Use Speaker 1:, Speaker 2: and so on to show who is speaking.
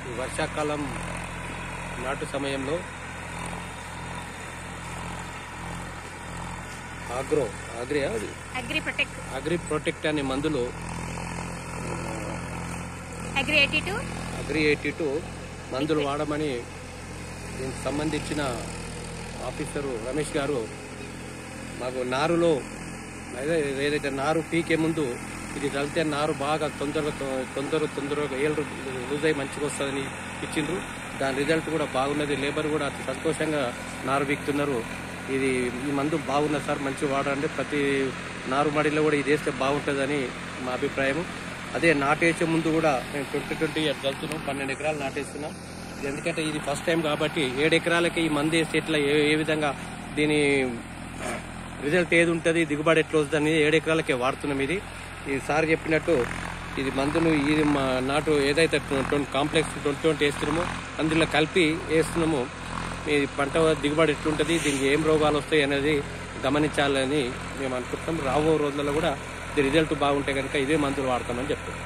Speaker 1: ఈ వర్షాకాలం నాటు సమయంలో అగ్రి ప్రొటెక్ట్ అనే మందులు అగ్రి 82 మందులు వాడమని దీనికి సంబంధించిన ఆఫీసరు రమేష్ గారు మాకు నారులో ఏదైతే నారు పీకే ముందు ఇది చల్లితే నారు బాగా తొందరగా ఏళ్ళు లూజ్ అయ్యి మంచిగా వస్తుందని ఇచ్చిండ్రు. దాని రిజల్ట్ కూడా బాగున్నది. లేబర్ కూడా అతి సంతోషంగా నారు పీకుతున్నారు. ఇది ఈ మందు బాగున్నది సార్, మంచిగా వాడండి, ప్రతి నారు మడిలో కూడా ఇది వేస్తే బాగుంటుందని మా అభిప్రాయం. అదే నాటేసే ముందు కూడా మేము 2020 చల్లుతున్నాం, 12 ఎకరాలు నాటేస్తున్నాం. ఎందుకంటే ఇది ఫస్ట్ టైం కాబట్టి 7 ఎకరాలకి ఈ మందు వేస్తే ఎట్లా ఏ విధంగా దీని రిజల్ట్ ఏది ఉంటుంది, దిగుబడి ఎట్లా వస్తుంది అనేది 7 ఎకరాలకే వాడుతున్నాం. ఇది సార్ చెప్పినట్టు ఇది మందులు ఇది మా నాటు ఏదైతే కాంప్లెక్స్ 2020 వేస్తున్నామో అందులో కలిపి వేస్తున్నామో ఈ పంట దిగుబడి ఎట్లుంటుంది, దీనికి ఏం రోగాలు వస్తాయి అనేది గమనించాలని మేము అనుకుంటున్నాం. రాబో రోజులలో కూడా ఇది రిజల్ట్ బాగుంటే కనుక ఇదే మందులు వాడతామని చెప్తాం.